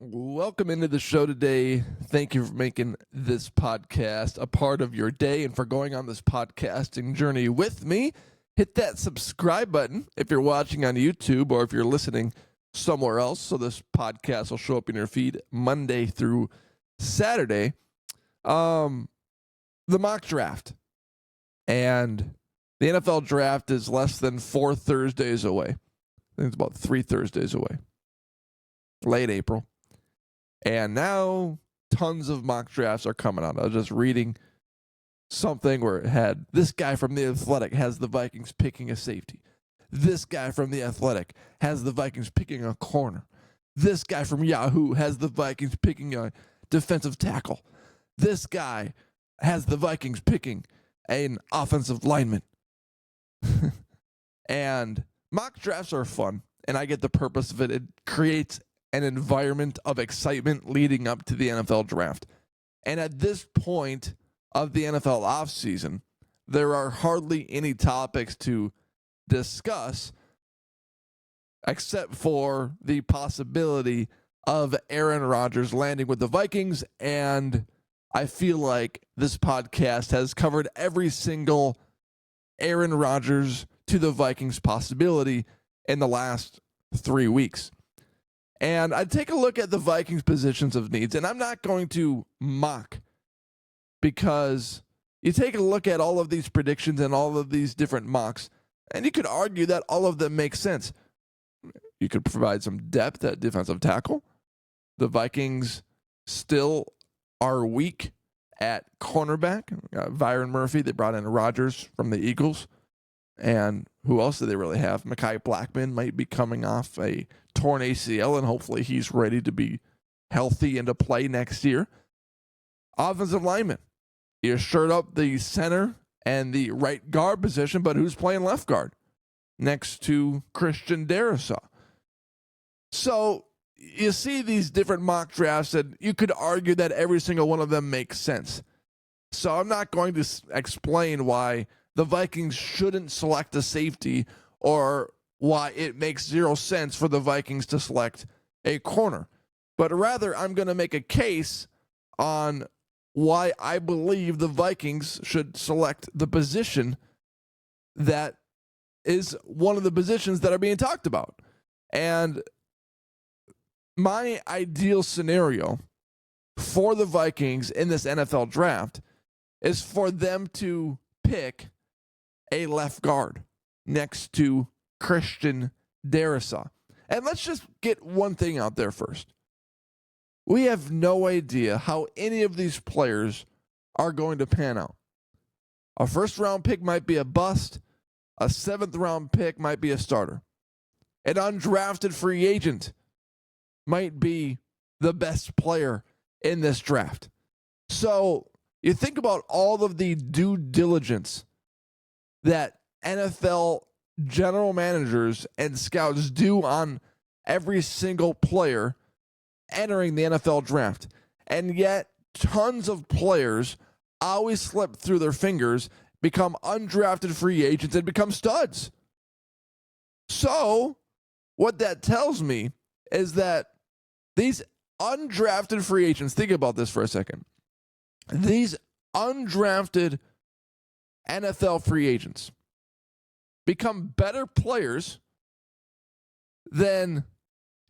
Welcome into the show today. Thank you for making this podcast a part of your day and for going on this podcasting journey with me. Hit that subscribe button if you're watching on YouTube or if you're listening somewhere else. So this podcast will show up in your feed Monday through Saturday. The mock draft and the NFL draft is less than 4 Thursdays away. I think it's about 3 Thursdays away. Late April. And now tons of mock drafts are coming out. I was just reading something where it had this guy from The Athletic has the Vikings picking a safety. This guy from The Athletic has the Vikings picking a corner. This guy from Yahoo has the Vikings picking a defensive tackle. This guy has the Vikings picking an offensive lineman. And mock drafts are fun, and I get the purpose of it. It creates an environment of excitement leading up to the NFL draft. And at this point of the NFL offseason, there are hardly any topics to discuss except for the possibility of Aaron Rodgers landing with the Vikings. And I feel like this podcast has covered every single Aaron Rodgers to the Vikings possibility in the last 3 weeks. And I take a look at the Vikings' positions of needs, and I'm not going to mock because you take a look at all of these predictions and all of these different mocks, and you could argue that all of them make sense. You could provide some depth at defensive tackle. The Vikings still are weak at cornerback. Byron Murphy, they brought in Rodgers from the Eagles. And who else do they really have? Mekhi Blackman might be coming off a torn ACL, and hopefully he's ready to be healthy and to play next year. Offensive lineman. You shirt up the center and the right guard position, but who's playing left guard next to Christian Darrisaw? So you see these different mock drafts, and you could argue that every single one of them makes sense. So I'm not going to explain why the Vikings shouldn't select a safety or why it makes zero sense for the Vikings to select a corner. But rather, I'm going to make a case on why I believe the Vikings should select the position that is one of the positions that are being talked about. And my ideal scenario for the Vikings in this NFL draft is for them to pick a left guard next to Christian Darrisaw. And let's just get one thing out there first. We have no idea how any of these players are going to pan out. A first-round pick might be a bust. A seventh-round pick might be a starter. An undrafted free agent might be the best player in this draft. So you think about all of the due diligence that NFL general managers and scouts do on every single player entering the NFL draft. And yet, tons of players always slip through their fingers, become undrafted free agents, and become studs. So, what that tells me is that these undrafted free agents, think about this for a second. These undrafted NFL free agents become better players than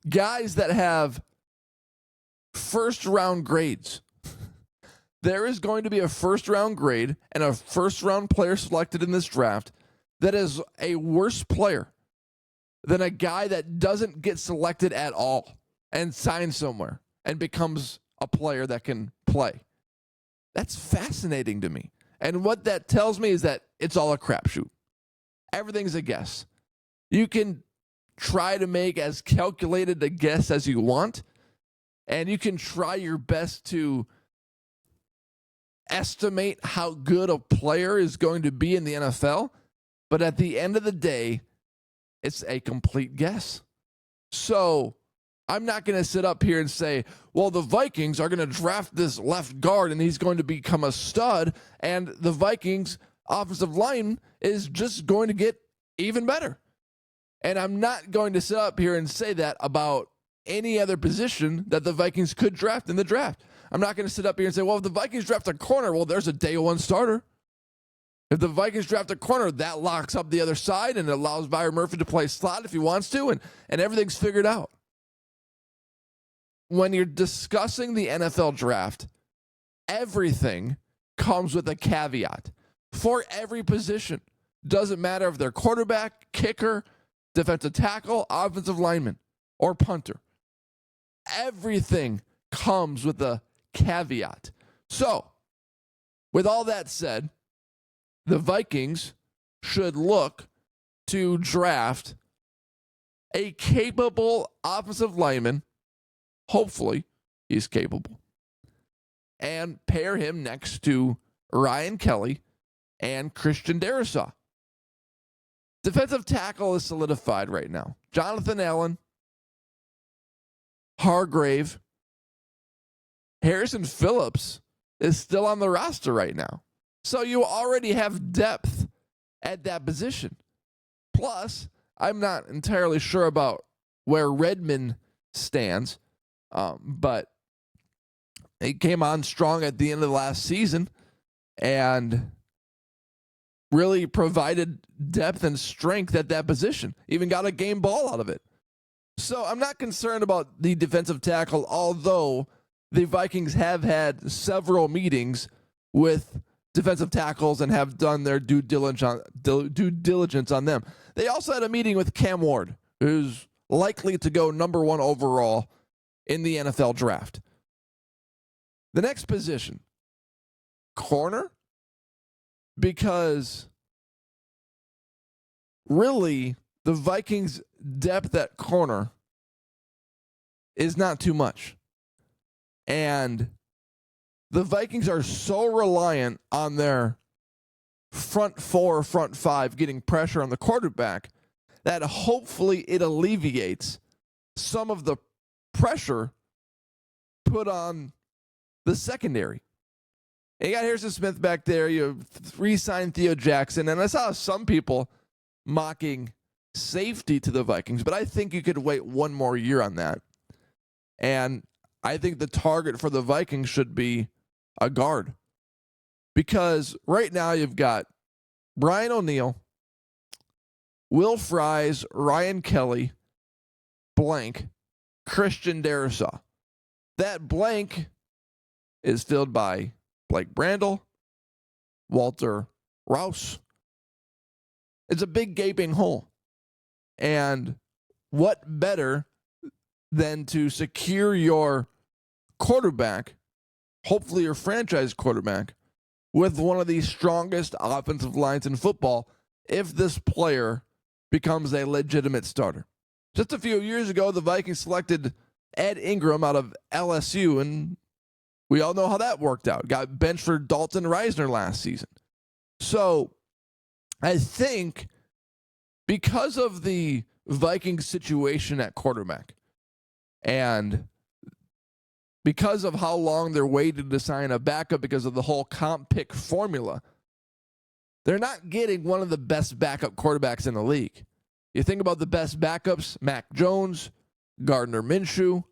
guys that have first-round grades. There is going to be a first-round grade and a first-round player selected in this draft that is a worse player than a guy that doesn't get selected at all and signs somewhere and becomes a player that can play. That's fascinating to me. And what that tells me is that it's all a crapshoot. Everything's a guess. You can try to make as calculated a guess as you want, and you can try your best to estimate how good a player is going to be in the NFL, but at the end of the day, it's a complete guess. So I'm not going to sit up here and say, well, the Vikings are going to draft this left guard and he's going to become a stud, and the Vikings offensive line is just going to get even better. And I'm not going to sit up here and say that about any other position that the Vikings could draft in the draft. I'm not going to sit up here and say, well, if the Vikings draft a corner, well, there's a day one starter. If the Vikings draft a corner, that locks up the other side and allows Byron Murphy to play slot if he wants to, and everything's figured out. When you're discussing the NFL draft, everything comes with a caveat for every position. Doesn't matter if they're quarterback, kicker, defensive tackle, offensive lineman, or punter. Everything comes with a caveat. So, with all that said, the Vikings should look to draft a capable offensive lineman. Hopefully, he's capable. And pair him next to Ryan Kelly and Christian Darrisaw. Defensive tackle is solidified right now. Jonathan Allen, Hargrave, Harrison Phillips is still on the roster right now. So you already have depth at that position. Plus, I'm not entirely sure about where Redmond stands, but he came on strong at the end of the last season and really provided depth and strength at that position. Even got a game ball out of it. So I'm not concerned about the defensive tackle, although the Vikings have had several meetings with defensive tackles and have done their due diligence on them. They also had a meeting with Cam Ward, who's likely to go number 1 overall in the NFL draft. The next position, corner, because really the Vikings' depth at corner is not too much. And the Vikings are so reliant on their front 4, front 5 getting pressure on the quarterback that hopefully it alleviates some of the pressure put on the secondary. And you got Harrison Smith back there. You re-signed Theo Jackson. And I saw some people mocking safety to the Vikings, but I think you could wait one more year on that. And I think the target for the Vikings should be a guard. Because right now you've got Brian O'Neill, Will Fries, Ryan Kelly, blank, Christian Darrisaw. That blank is filled by Blake Brandel, Walter Rouse. It's a big gaping hole. And what better than to secure your quarterback, hopefully your franchise quarterback, with one of the strongest offensive lines in football if this player becomes a legitimate starter. Just a few years ago, the Vikings selected Ed Ingram out of LSU, and we all know how that worked out. Got benched for Dalton Reisner last season. So I think because of the Vikings situation at quarterback and because of how long they're waiting to sign a backup because of the whole comp pick formula, they're not getting one of the best backup quarterbacks in the league. You think about the best backups, Mac Jones, Gardner Minshew.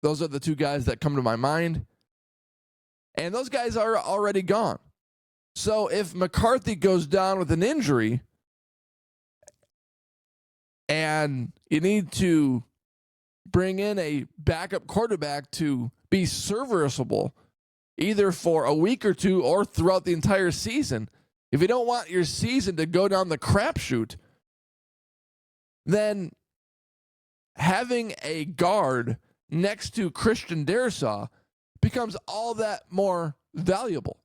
Those are the two guys that come to my mind. And those guys are already gone. So if McCarthy goes down with an injury and you need to bring in a backup quarterback to be serviceable either for a week or two or throughout the entire season, if you don't want your season to go down the crapshoot, then having a guard next to Christian Darrisaw becomes all that more valuable.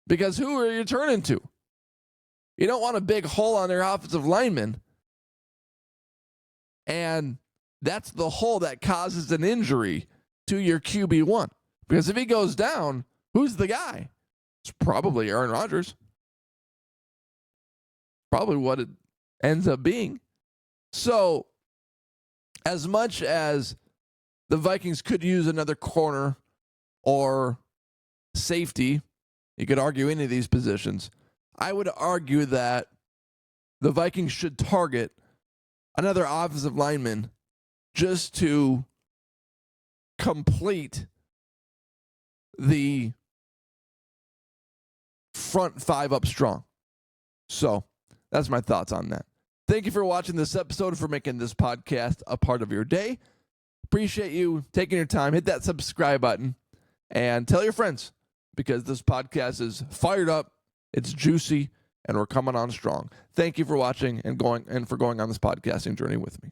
Because who are you turning to? You don't want a big hole on their offensive lineman. And that's the hole that causes an injury to your QB1. Because if he goes down, who's the guy? It's probably Aaron Rodgers. Probably what it ends up being. So, as much as the Vikings could use another corner or safety, you could argue any of these positions, I would argue that the Vikings should target another offensive lineman just to complete the front five up strong. So that's my thoughts on that. Thank you for watching this episode, for making this podcast a part of your day. Appreciate you taking your time. Hit that subscribe button and tell your friends, because this podcast is fired up, it's juicy, and we're coming on strong. Thank you for watching and for going on this podcasting journey with me.